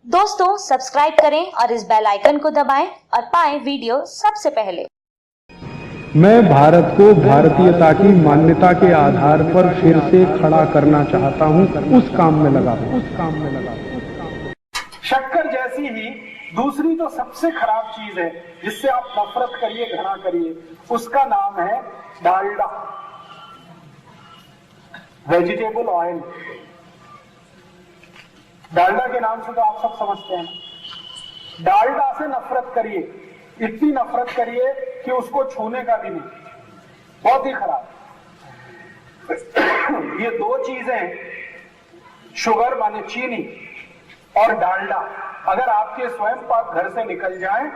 दोस्तों सब्सक्राइब करें और इस बेल आइकन को दबाएं और पाएं वीडियो सबसे पहले। मैं भारत को भारतीयता की मान्यता के आधार पर फिर से खड़ा करना चाहता हूं, उस काम में लगा हूं। शक्कर जैसी ही दूसरी जो सबसे खराब चीज है जिससे आप नफरत करिए, घृणा करिए, उसका नाम है डालडा, वेजिटेबल ऑयल। डालडा के नाम से तो आप सब समझते हैं। डालडा से नफरत करिए, इतनी नफरत करिए कि उसको छूने का भी नहीं, बहुत ही खराब। ये दो चीजें, शुगर माने चीनी और डालडा, अगर आपके स्वयं पाक घर से निकल जाएं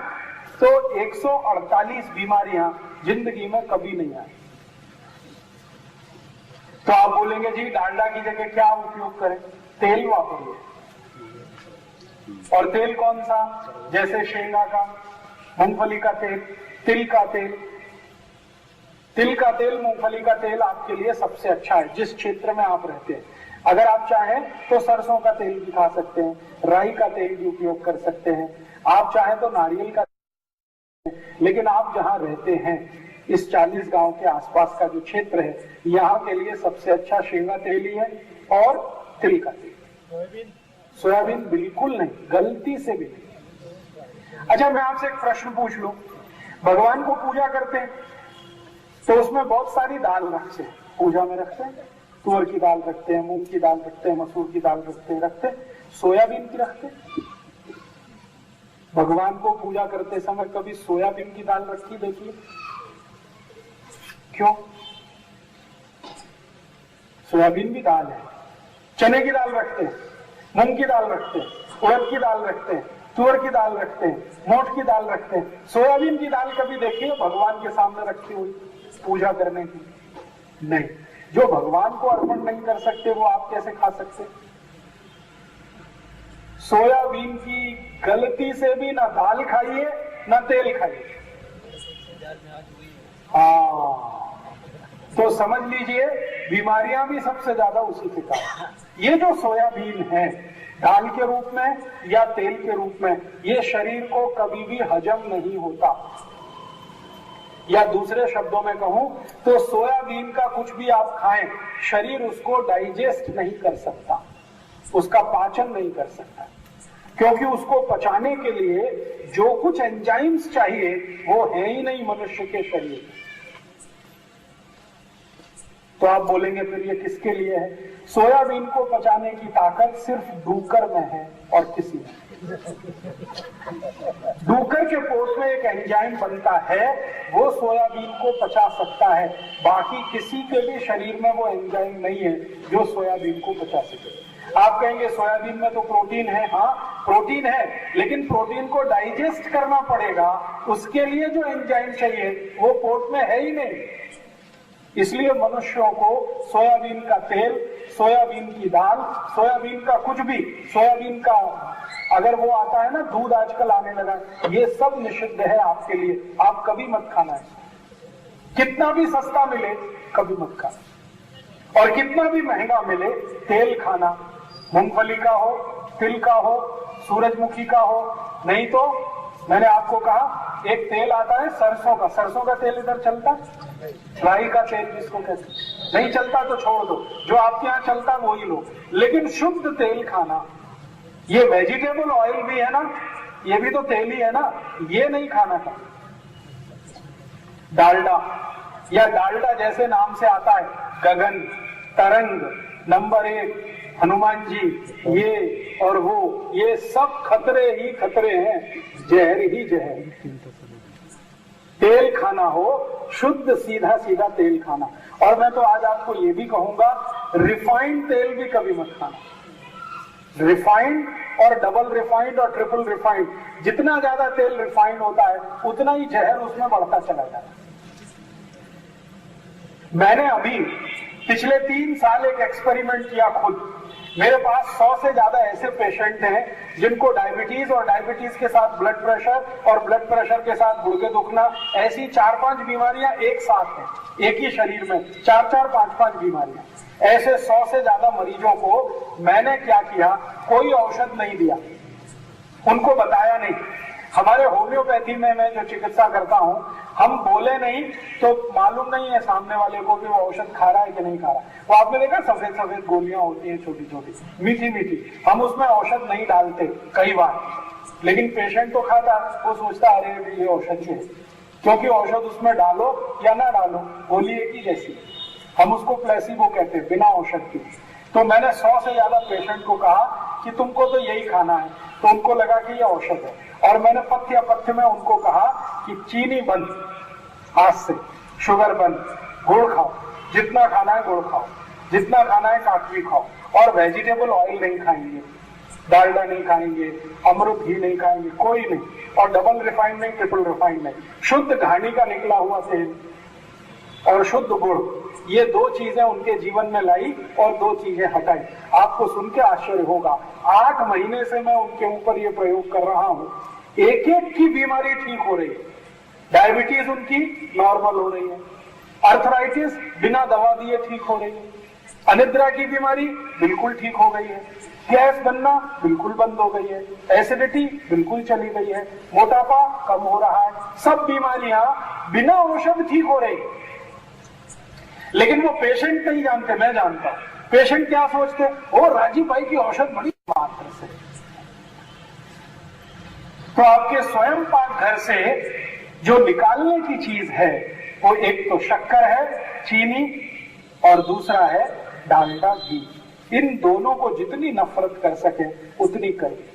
तो 148 बीमारियां जिंदगी में कभी नहीं आए। तो आप बोलेंगे जी डालडा की जगह क्या उपयोग करें? तेल वापरिए। और तेल कौन सा? जैसे शेंगा का, मूंगफली का तेल, तिल का तेल। तिल का तेल, मूंगफली का तेल आपके लिए सबसे अच्छा है जिस क्षेत्र में आप रहते हैं। अगर आप चाहें तो सरसों का तेल भी खा सकते हैं, राई का तेल भी उपयोग कर सकते हैं, आप चाहें तो नारियल का तेल। लेकिन आप जहां रहते हैं, इस 40 गांव के आसपास का जो क्षेत्र है, यहाँ के लिए सबसे अच्छा शेंगा तेल ही है और तिल का तेल। सोयाबीन बिल्कुल नहीं, गलती से भी नहीं। अच्छा, मैं आपसे एक प्रश्न पूछ लूं। भगवान को पूजा करते हैं तो उसमें बहुत सारी दाल रखते हैं, पूजा में रखते हैं। तुअर की दाल रखते हैं, मूंग की दाल रखते हैं, मसूर की दाल रखते हैं, सोयाबीन की रखते हैं। भगवान को पूजा करते समय कभी सोयाबीन की दाल रखी देखिए? क्यों? सोयाबीन भी दाल है। चने की दाल रखते हैं, मूंग की दाल रखते हैं, उड़द की दाल रखते हैं, तुअर की दाल रखते हैं, मोठ की दाल रखते हैं। सोयाबीन की दाल कभी देखिए भगवान के सामने रखी हुई पूजा करने की? नहीं। जो भगवान को अर्पण नहीं कर सकते वो आप कैसे खा सकते? सोयाबीन की गलती से भी ना दाल खाइए ना तेल खाइए। तो समझ लीजिए बीमारियां भी सबसे ज्यादा उसी के कारण। ये जो सोयाबीन है, दाल के रूप में या तेल के रूप में, ये शरीर को कभी भी हजम नहीं होता। या दूसरे शब्दों में कहूं तो सोयाबीन का कुछ भी आप खाएं, शरीर उसको डाइजेस्ट नहीं कर सकता, उसका पाचन नहीं कर सकता, क्योंकि उसको पचाने के लिए जो कुछ एंजाइम्स चाहिए वो है ही नहीं मनुष्य के शरीर में। तो आप बोलेंगे फिर ये किसके लिए है? सोयाबीन को पचाने की ताकत सिर्फ डूकर में है और किसी में। डूकर के पोट में एक एंजाइम बनता है, वो सोयाबीन को पचा सकता है। बाकी किसी के भी शरीर में वो एंजाइम नहीं है जो सोयाबीन को पचा सके। आप कहेंगे सोयाबीन में तो प्रोटीन है। हाँ, प्रोटीन है, लेकिन प्रोटीन को डाइजेस्ट करना पड़ेगा, उसके लिए जो एंजाइम चाहिए वो पोट में है ही नहीं। इसलिए मनुष्यों को सोयाबीन का तेल, सोयाबीन की दाल, सोयाबीन का कुछ भी, सोयाबीन का अगर वो आता है ना दूध आजकल आने लगा, ये सब निषिद्ध है आपके लिए। आप कभी मत खाना है, कितना भी सस्ता मिले कभी मत खाना, और कितना भी महंगा मिले तेल खाना, मूंगफली का हो, तिल का हो, सूरजमुखी का हो। नहीं तो मैंने आपको कहा एक तेल आता है सरसों का, सरसों का तेल इधर चलता है, राई का तेल जिसको कहते हैं, नहीं चलता तो छोड़ दो, जो आपके यहाँ चलता वही लो। लेकिन शुद्ध तेल खाना, ये वेजिटेबल ऑयल भी है ना, ये भी तो तेल ही है ना, ये नहीं खाना था। डालडा, या डालडा जैसे नाम से आता है, गगन, तरंग, नंबर 1, हनुमान जी, ये और वो, ये सब खतरे ही खतरे हैं, जहर ही जहर। तेल खाना हो शुद्ध, सीधा सीधा तेल खाना। और मैं तो आज आपको ये भी कहूंगा, रिफाइंड तेल भी कभी मत खाना। रिफाइंड और डबल रिफाइंड और ट्रिपल रिफाइंड, जितना ज्यादा तेल रिफाइंड होता है उतना ही जहर उसमें बढ़ता चला जाता है। मैंने अभी पिछले 3 साल एक एक्सपेरिमेंट किया खुद। मेरे पास 100 से ज्यादा ऐसे पेशेंट हैं जिनको डायबिटीज और डायबिटीज के साथ ब्लड प्रेशर और ब्लड प्रेशर के साथ गुर्दे दुखना, ऐसी 4-5 बीमारियां एक साथ हैं एक ही शरीर में, 4-4, 5-5 बीमारियां। ऐसे 100 से ज्यादा मरीजों को मैंने क्या किया, कोई औषध नहीं दिया, उनको बताया नहीं। हमारे होम्योपैथी में मैं जो चिकित्सा करता हूं, हम बोले नहीं तो मालूम नहीं है सामने वाले को कि वो औषध खा रहा है कि नहीं खा रहा है। वो आपने देखा सफेद सफेद गोलियां होती हैं छोटी छोटी, मीठी मीठी, हम उसमें औषध नहीं डालते कई बार, लेकिन पेशेंट तो खाता, वो सोचता अरे ये औषधि है, क्योंकि औषध उसमें डालो या ना डालो गोली एक ही जैसी। हम उसको प्लेसिबो कहते हैं, बिना औषध की। तो मैंने 100 से ज्यादा पेशेंट को कहा कि तुमको तो यही खाना है, तो उनको लगा कि ये औषध है। और मैंने पथ्य अपथ्य में उनको कहा कि चीनी बंद, आज से शुगर बंद, गुड़ खाओ, जितना खाना है गुड़ खाओ, जितना खाना है काकवी खाओ, और वेजिटेबल ऑयल नहीं खाएंगे, डालडा नहीं खाएंगे, अमृत घी नहीं खाएंगे, कोई नहीं, और डबल रिफाइंड नहीं, ट्रिपल रिफाइंड नहीं, शुद्ध घानी का निकला हुआ तेल और शुद्ध गुड़, ये 2 चीजें उनके जीवन में लाई और 2 चीजें हटाई। आपको सुन के आश्चर्य होगा, 8 महीने से मैं उनके ऊपर ये प्रयोग कर रहा हूं, एक एक की बीमारी ठीक हो रही है। डायबिटीज उनकी नॉर्मल हो रही है, अर्थराइटिस बिना दवा दिए ठीक हो रही है, अनिद्रा की बीमारी बिल्कुल ठीक हो गई है, गैस बनना बिल्कुल बंद हो गई है, एसिडिटी बिल्कुल चली गई है, मोटापा कम हो रहा है, सब बीमारियां बिना औषध ठीक हो रही। लेकिन वो पेशेंट नहीं जानते, मैं जानता हूं। पेशेंट क्या सोचते, ओ राजीव भाई की औषध बड़ी मात्र से। तो आपके स्वयं पाक घर से जो निकालने की चीज है, वो एक तो शक्कर है, चीनी, और दूसरा है डालडा, घी। इन दोनों को जितनी नफरत कर सके उतनी करिए।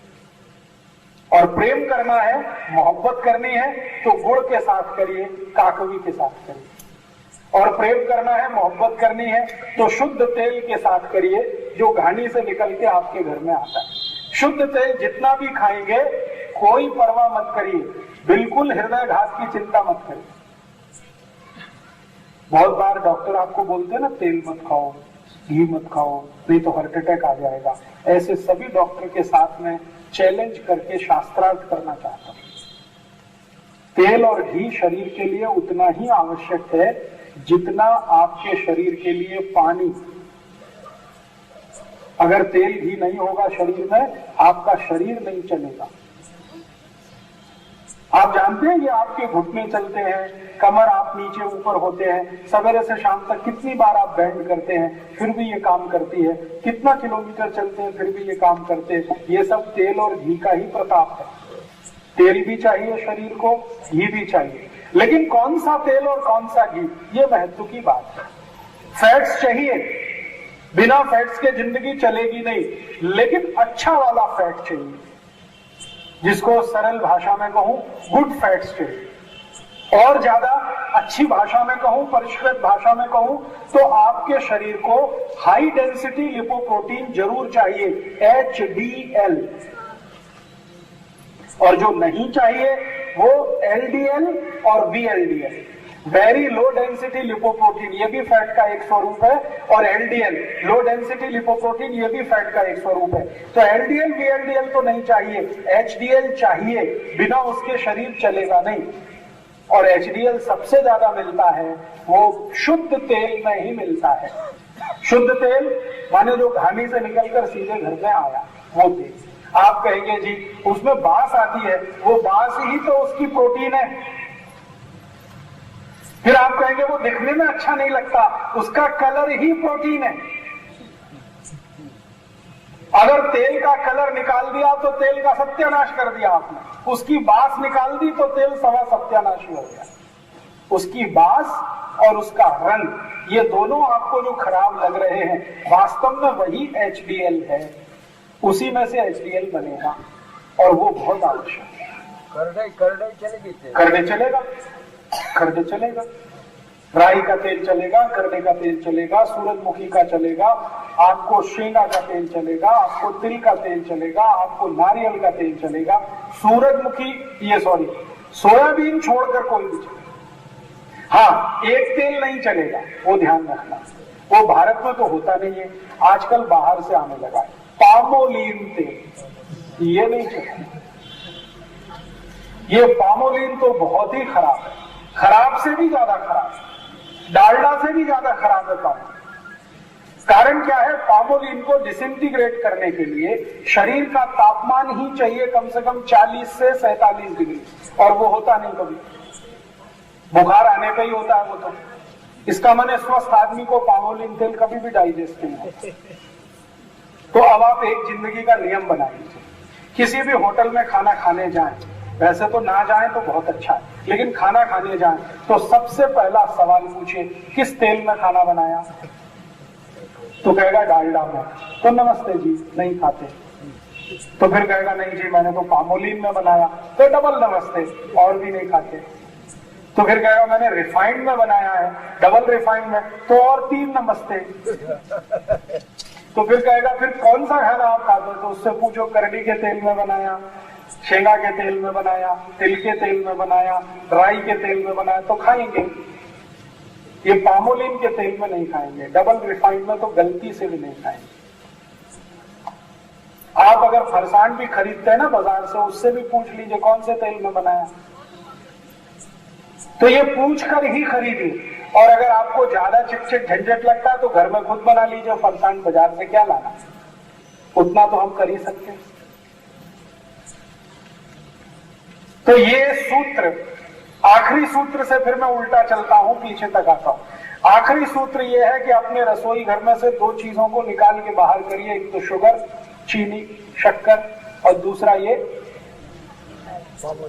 और प्रेम करना है, मोहब्बत करनी है तो गुड़ के साथ करिए, काकवी के साथ करिए। और प्रेम करना है, मोहब्बत करनी है तो शुद्ध तेल के साथ करिए, जो घानी से निकल के आपके घर में आता है। शुद्ध तेल जितना भी खाएंगे कोई परवाह मत करिए, बिल्कुल हृदय घात की चिंता मत करिए। बहुत बार डॉक्टर आपको बोलते हैं ना, तेल मत खाओ, घी मत खाओ, नहीं तो हार्ट अटैक आ जाएगा। ऐसे सभी डॉक्टर के साथ में चैलेंज करके शास्त्रार्थ करना चाहता हूं। तेल और घी शरीर के लिए उतना ही आवश्यक है जितना आपके शरीर के लिए पानी। अगर तेल घी नहीं होगा शरीर में, आपका शरीर नहीं चलेगा। आप जानते हैं कि आपके घुटने चलते हैं, कमर आप नीचे ऊपर होते हैं, सवेरे से शाम तक कितनी बार आप बैंड करते हैं फिर भी ये काम करती है, कितना किलोमीटर चलते हैं फिर भी ये काम करते हैं। ये सब तेल और घी का ही प्रताप है। तेल भी चाहिए शरीर को, घी भी चाहिए, लेकिन कौन सा तेल और कौन सा घी, ये महत्व की बात है। फैट्स चाहिए, बिना फैट्स के जिंदगी चलेगी नहीं, लेकिन अच्छा वाला फैट चाहिए, जिसको सरल भाषा में कहूं गुड फैट्स चाहिए। और ज्यादा अच्छी भाषा में कहूं, परिष्कृत भाषा में कहूं तो आपके शरीर को हाई डेंसिटी लिपोप्रोटीन जरूर चाहिए, HDL। और जो नहीं चाहिए वो LDL और VLDL, very low density lipoprotein, ये भी फैट का एक स्वरूप है, और LDL लो डेंसिटी लिपोप्रोटीन, ये भी फैट का एक स्वरूप है। तो LDL VLDL तो नहीं चाहिए, HDL चाहिए, बिना उसके शरीर चलेगा नहीं। और HDL सबसे ज्यादा मिलता है वो शुद्ध तेल में ही मिलता है। शुद्ध तेल माने जो घानी से निकलकर सीधे घर में आया वो तेल। आप कहेंगे जी उसमें बांस आती है, वो बांस ही तो उसकी प्रोटीन है। फिर आप कहेंगे वो दिखने में अच्छा नहीं लगता, उसका कलर ही प्रोटीन है। अगर तेल का कलर निकाल दिया तो तेल का सत्यानाश कर दिया आपने, उसकी बास निकाल दी तो तेल सवा सत्यानाश हो गया। उसकी बास और उसका रंग, ये दोनों आपको जो खराब लग रहे हैं, वास्तव में वही HDL है, उसी में से HDL बनेगा, और वो बहुत आवश्यक है। करने चलेगा, करने चलेगा, राई का तेल चलेगा, करने का तेल चलेगा, सूरजमुखी का चलेगा, आपको शेंगा का तेल चलेगा, आपको तिल का तेल चलेगा, आपको नारियल का तेल चलेगा, सोयाबीन छोड़कर कोई भी चलेगा। हाँ, एक तेल नहीं चलेगा, वो ध्यान रखना, वो भारत में तो होता नहीं है, आजकल बाहर से आने लगा है, पामोलिन तेल, ये नहीं चलेगा। ये पामोलिन तो बहुत ही खराब है, खराब से भी ज्यादा खराब, डालडा से भी ज्यादा खराब है पामोलिन। कारण क्या है, पामोलिन को डिसइंटीग्रेट करने के लिए शरीर का तापमान ही चाहिए कम से कम 40 से 47 डिग्री, और वो होता नहीं कभी, बुखार आने पे ही होता है वो तो। इसका माने स्वस्थ आदमी को पामोलिन तेल कभी भी डाइजेस्ट नहीं होता। तो अब आप एक जिंदगी का नियम बना लीजिए, किसी भी होटल में खाना खाने जाएं, वैसे तो ना जाएं तो बहुत अच्छा है, लेकिन खाना खाने जाएं तो सबसे पहला सवाल पूछिए किस तेल में खाना बनाया, तो कहेगा डालडा में, तो नमस्ते जी नहीं खाते। तो फिर कहेगा नहीं जी मैंने तो पामोलिन में बनाया, तो डबल नमस्ते, और भी नहीं खाते। तो फिर कहेगा मैंने रिफाइंड में बनाया है, डबल रिफाइंड में, तो और 3 नमस्ते। तो फिर कहेगा फिर कौन सा खाना आप खाते हो, तो उससे पूछो करड़ी के तेल में बनाया, शेंगा के तेल में बनाया, तिल के तेल में बनाया, राई के तेल में बनाया, तो खाएंगे। ये पामोलिन के तेल में नहीं खाएंगे, डबल रिफाइंड में तो गलती से भी नहीं खाएंगे। आप अगर फरसान भी खरीदते हैं ना बाजार से, उससे भी पूछ लीजिए कौन से तेल में बनाया, तो ये पूछ कर ही खरीदिए। और अगर आपको ज्यादा चिटचिट झंझट लगता है तो घर में खुद बना लीजिए, फरसान बाजार से क्या लाना, उतना तो हम कर ही सकते हैं। तो ये सूत्र, आखिरी सूत्र से फिर मैं उल्टा चलता हूं, पीछे तक आता हूं। आखिरी सूत्र ये है कि अपने रसोई घर में से 2 चीजों को निकाल के बाहर करिए, एक तो शुगर, चीनी, शक्कर, और दूसरा ये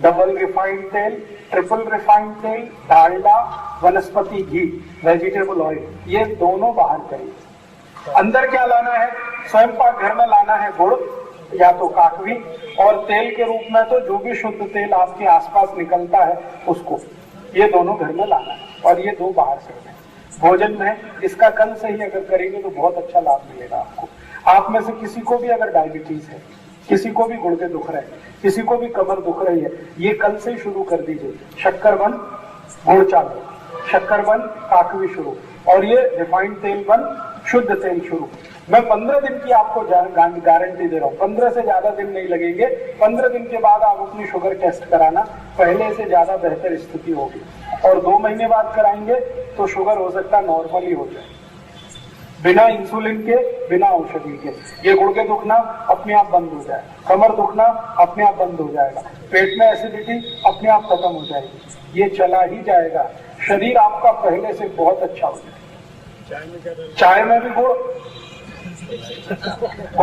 डबल रिफाइंड तेल, ट्रिपल रिफाइंड तेल, डालडा, वनस्पति घी, वेजिटेबल ऑयल, ये दोनों बाहर करिए। अंदर क्या लाना है, स्वयं पाक घर में लाना है गुड़ या तो काकवी, और तेल के रूप में तो जो भी शुद्ध तेल आपके आसपास निकलता है उसको, ये दोनों घर में लाना है, और ये 2 बाहर से हैं। भोजन में इसका कल से ही अगर करेंगे तो बहुत अच्छा लाभ मिलेगा आपको। आप में से किसी को भी अगर डायबिटीज है, किसी को भी गुर्दे दुख रहे हैं, किसी को भी कमर दुख रही है, ये कल से ही शुरू कर दीजिए। शक्कर बंद, गुड़ चालू, शक्कर बंद, काकवी शुरू, और ये रिफाइंड तेल बंद, शुद्ध तेल शुरू। मैं 15 दिन की आपको गारंटी दे रहा हूँ, 15 से ज्यादा दिन नहीं लगेंगे। 15 दिन के बाद आप अपनी शुगर टेस्ट कराना, पहले से ज्यादा बेहतर स्थिति होगी, और 2 महीने बाद कराएंगे तो शुगर हो सकता है नॉर्मल ही हो जाए, बिना इंसुलिन के, बिना औषधि के। ये गुर्दे दुखना अपने आप बंद हो जाएगा, कमर दुखना अपने आप बंद हो जाएगा, पेट में एसिडिटी अपने आप खत्म हो जाएगी, ये चला ही जाएगा। शरीर आपका पहले से बहुत अच्छा हो जाएगा। चाय में भी गुड़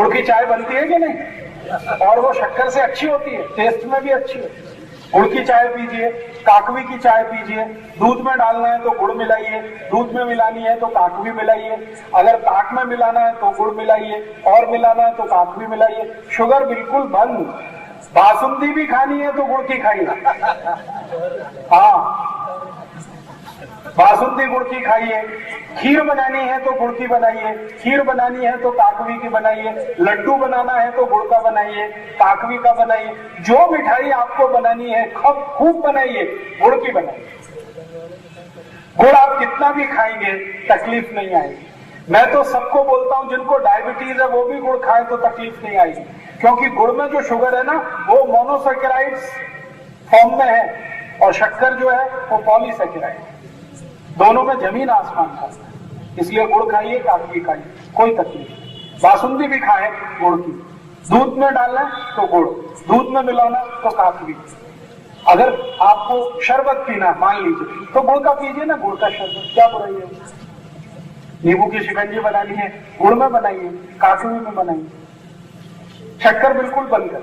की चाय बनती है कि नहीं, और वो शक्कर से अच्छी होती है, टेस्ट में भी अच्छी है। गुड़ की चाय पीजिए, काकवी की चाय पीजिए, दूध में डालना है तो गुड़ मिलाइए, दूध में मिलानी है तो काकवी मिलाइए, अगर ताक में मिलाना है तो गुड़ मिलाइए, और मिलाना है तो काकवी मिलाइए। शुगर बिल्कुल बंद। बासुंदी भी खानी है तो गुड़ की खाइए, हाँ बासुंदी गुड़ की खाइए। खीर बनानी है तो गुड़ की बनाइए, खीर बनानी है तो काकवी की बनाइए, लड्डू बनाना है तो गुड़ का बनाइए, काकवी का बनाइए। जो मिठाई आपको बनानी है खूब बनाइए, गुड़ की बनाइए। गुड़ आप कितना भी खाएंगे तकलीफ नहीं आएगी। मैं तो सबको बोलता हूं जिनको डायबिटीज है वो भी गुड़ खाए तो तकलीफ नहीं आएगी, क्योंकि गुड़ में जो शुगर है ना वो मोनोसैकेराइड्स फॉर्म में है, और शक्कर जो है वो पॉलीसैकेराइड, दोनों में जमीन आसमान का। इसलिए गुड़ खाइए, काकवी खाइए, कोई तकलीफ नहीं। बासुंदी भी खाए गुड़ की, दूध में डालना तो गुड़, दूध में मिलाना तो काकवी। अगर आपको शरबत पीना मान लीजिए तो गुड़ का पीजिए ना, गुड़ का शरबत, क्या बुराई है। नींबू की शिकंजी बनानी है गुड़ में बनाइए, काकवी में बनाइए। शक्कर बिल्कुल बंद कर।